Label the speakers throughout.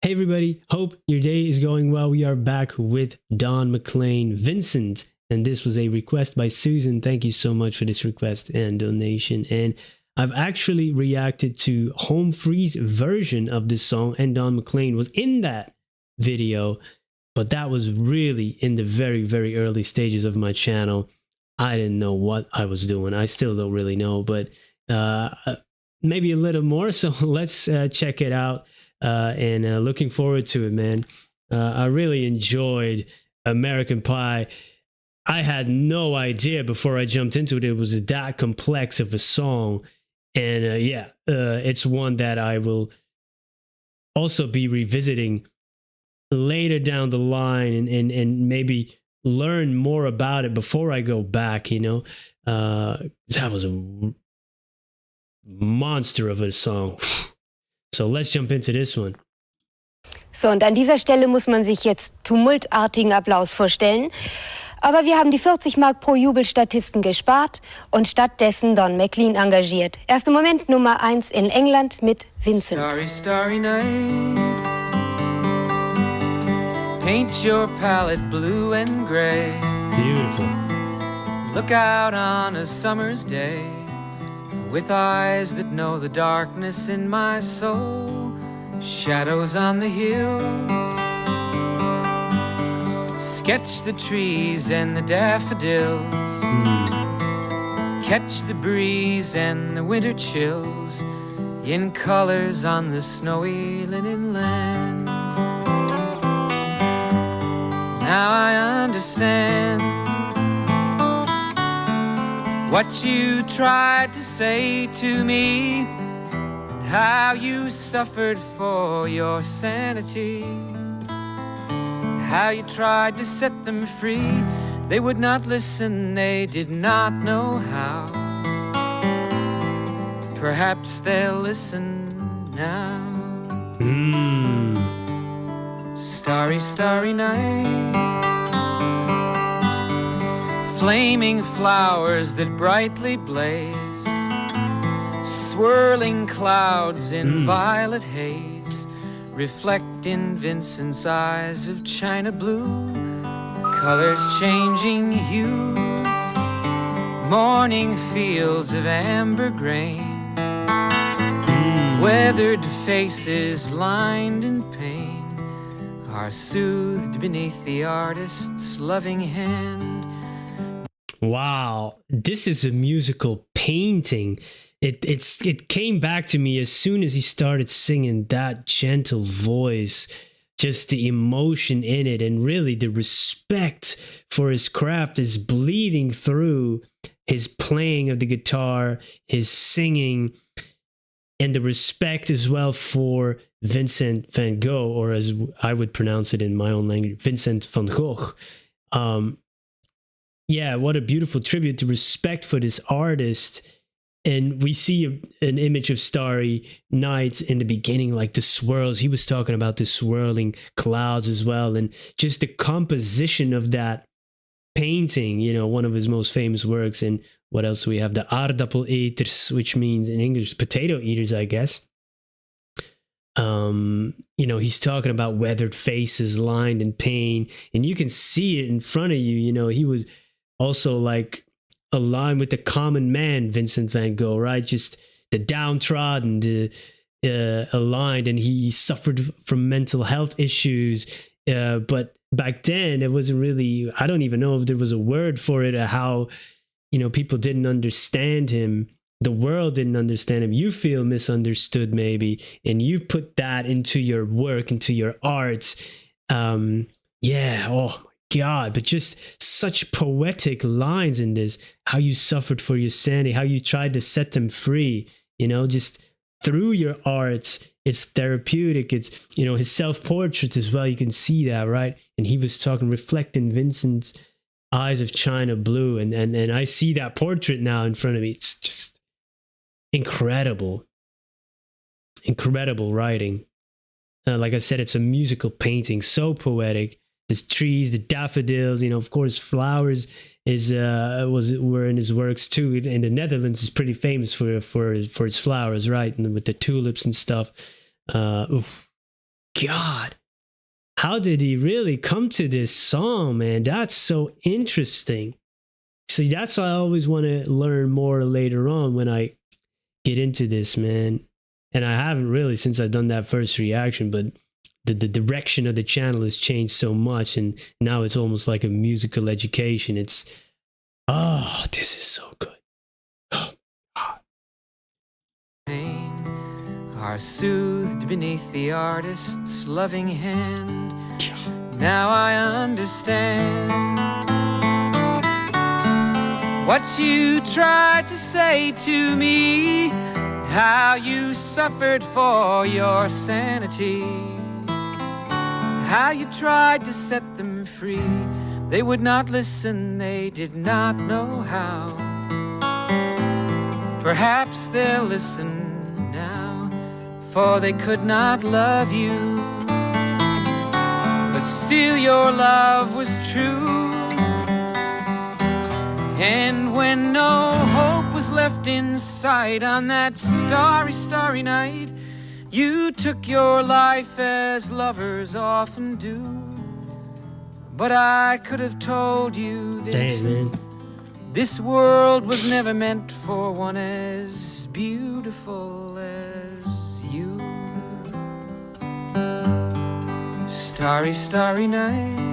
Speaker 1: Hey everybody, hope your day is going well. We are back with Don McLean, Vincent, and this was a request by Susan. Thank you so much for this request and donation. And I've actually reacted to Home Free's version of this song, and Don McLean was in that video, but that was really in the very, very early stages of my channel. I didn't know what I was doing. I still don't really know, but maybe a little more. So let's check it out. And looking forward to it, man. I really enjoyed American Pie. I had no idea before I jumped into it was that complex of a song. And it's one that I will also be revisiting later down the line and maybe learn more about it before I go back, you know. That was a monster of a song. So let's jump into this one.
Speaker 2: So, und an dieser Stelle muss man sich jetzt tumultartigen Applaus vorstellen. Aber wir haben die 40 Mark pro Jubelstatisten gespart und stattdessen Don McLean engagiert. Erster Moment Nummer 1 in England mit Vincent.
Speaker 3: Starry, starry night. Paint your palette blue and gray.
Speaker 1: Beautiful.
Speaker 3: Look out on a summer's day. With eyes that know the darkness in my soul. Shadows on the hills. Sketch the trees and the daffodils. Catch the breeze and the winter chills. In colors on the snowy linen land. Now I understand what you tried to say to me, how you suffered for your sanity, how you tried to set them free. They would not listen, they did not know how. Perhaps they'll listen now. Starry, starry night. Flaming flowers that brightly blaze, swirling clouds in violet haze, reflect in Vincent's eyes of china blue, colors changing hue, morning fields of amber grain, weathered faces lined in pain, are soothed beneath the artist's loving hand.
Speaker 1: Wow, this is a musical painting. It came back to me as soon as he started singing that gentle voice, just the emotion in it, and really the respect for his craft is bleeding through his playing of the guitar, his singing, and the respect as well for Vincent van Gogh, or as I would pronounce it in my own language, Vincent van Gogh. Yeah, what a beautiful tribute to respect for this artist. And we see an image of Starry Night in the beginning, like the swirls. He was talking about the swirling clouds as well. And just the composition of that painting, you know, one of his most famous works. And what else do we have? The aardappeleters, which means in English, potato eaters, I guess. You know, he's talking about weathered faces lined in pain. And you can see it in front of you. You know, he was also like aligned with the common man, Vincent van Gogh, right? Just the downtrodden, the aligned, and he suffered from mental health issues. But back then, it wasn't really, I don't even know if there was a word for it, or how, you know, people didn't understand him. The world didn't understand him. You feel misunderstood maybe, and you put that into your work, into your art. Oh God, but just such poetic lines in this, how you suffered for your sanity, how you tried to set them free, you know, just through your art. It's therapeutic. It's, you know, his self-portraits as well. You can see that, right? And he was talking, reflecting Vincent's eyes of china blue. And I see that portrait now in front of me. It's just incredible. Incredible writing. Like I said, it's a musical painting, so poetic. There's trees, the daffodils, you know, of course, flowers were in his works too. In the Netherlands, is pretty famous for its flowers, right? And with the tulips and stuff. God. How did he really come to this song, man? That's so interesting. See, that's why I always want to learn more later on when I get into this, man. And I haven't really since I've done that first reaction, but the direction of the channel has changed so much, and now it's almost like a musical education. It's, oh, this is so good.
Speaker 3: Are soothed beneath the artist's loving hand. Now I understand what you tried to say to me, how you suffered for your sanity, how you tried to set them free. They would not listen, they did not know how. Perhaps they'll listen now, for they could not love you, but still your love was true. And when no hope was left in sight on that starry, starry night, you took your life as lovers often do. But I could have told you this.
Speaker 1: Damn, man.
Speaker 3: This world was never meant for one as beautiful as you. Starry, starry night.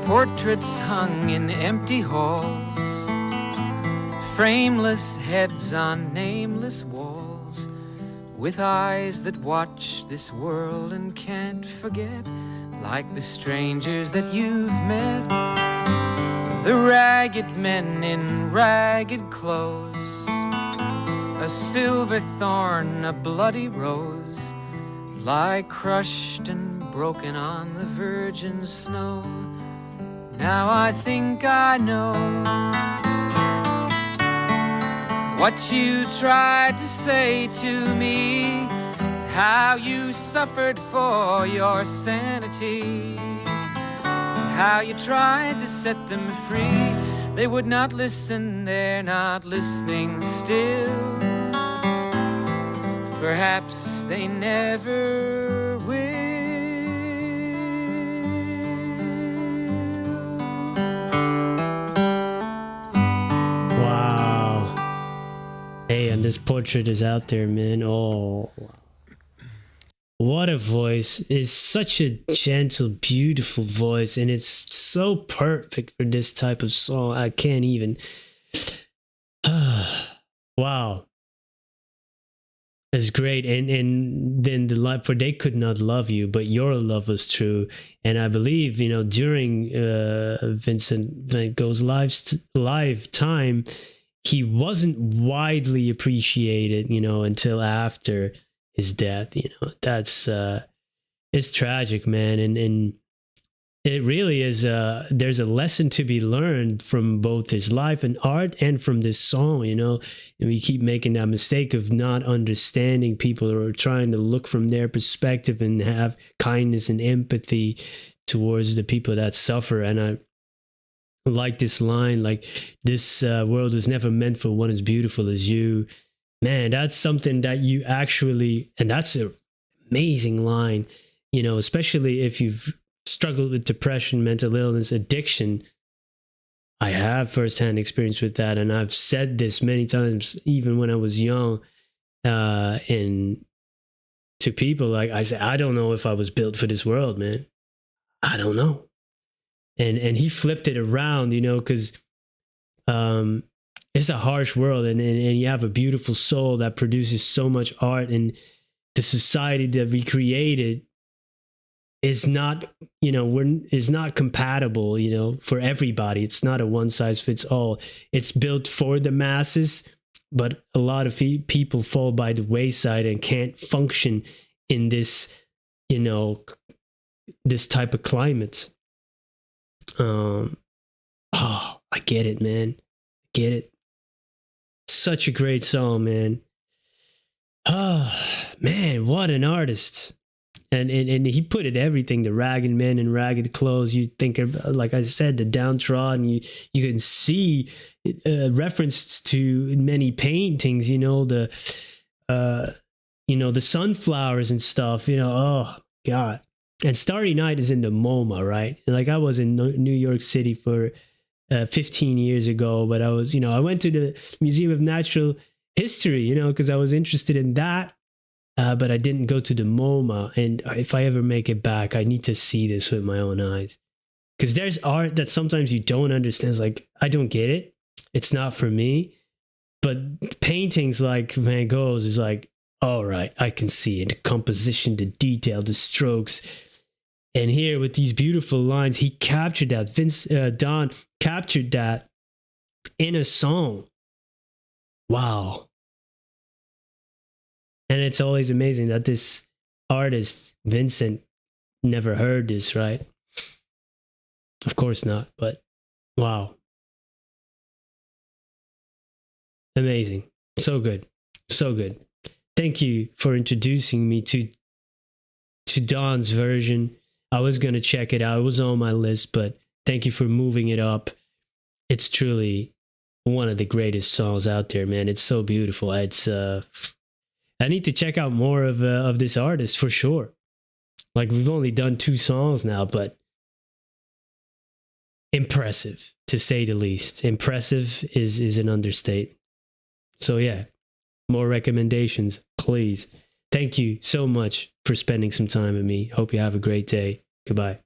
Speaker 3: Portraits hung in empty halls, frameless heads on nameless walls, with eyes that watch this world and can't forget, like the strangers that you've met, the ragged men in ragged clothes, a silver thorn, a bloody rose, lie crushed and broken on the virgin snow. Now I think I know what you tried to say to me, how you suffered for your sanity, how you tried to set them free. They would not listen, they're not listening still. Perhaps they never will.
Speaker 1: Hey, and this portrait is out there, man. Oh, what a voice. It's such a gentle, beautiful voice, and it's so perfect for this type of song. I can't even. Wow. It's great. And then the line, for they could not love you, but your love was true. And I believe, during Vincent Van Gogh's lifetime, he wasn't widely appreciated, until after his death. That's it's tragic, man. And it really is. There's a lesson to be learned from both his life and art and from this song, and we keep making that mistake of not understanding people or trying to look from their perspective and have kindness and empathy towards the people that suffer. And I like this line, like, this world was never meant for one as beautiful as you. Man, that's something that you actually, and that's an amazing line, especially if you've struggled with depression, mental illness, addiction. I have firsthand experience with that, and I've said this many times, even when I was young, and to people, like I said, I don't know if I was built for this world, man. I don't know. And he flipped it around, because it's a harsh world, and you have a beautiful soul that produces so much art, and the society that we created is not, is not compatible, for everybody. It's not a one size fits all. It's built for the masses, but a lot of people fall by the wayside and can't function in this, this type of climate. I get it, man. Get it. Such a great song, man. Oh, man, what an artist. And he put it everything, the ragged men in ragged clothes. You think of, like I said, the downtrodden. You can see reference to many paintings, the the sunflowers and stuff, oh God. And Starry Night is in the MoMA, right? Like I was in New York City for 15 years ago, but I was, I went to the Museum of Natural History, because I was interested in that. But I didn't go to the MoMA. And if I ever make it back, I need to see this with my own eyes. Because there's art that sometimes you don't understand. It's like, I don't get it. It's not for me. But paintings like Van Gogh's is like, all right, I can see it. The composition, the detail, the strokes. And here with these beautiful lines, he captured that. Don captured that in a song. Wow. And it's always amazing that this artist, Vincent, never heard this, right? Of course not, but wow. Amazing. So good. So good. Thank you for introducing me to Don's version. I was going to check it out. It was on my list, but thank you for moving it up. It's truly one of the greatest songs out there, man. It's so beautiful. I need to check out more of this artist for sure. Like we've only done 2 songs now, but impressive to say the least. Impressive is an understatement. So yeah, more recommendations, please. Thank you so much for spending some time with me. Hope you have a great day. Goodbye.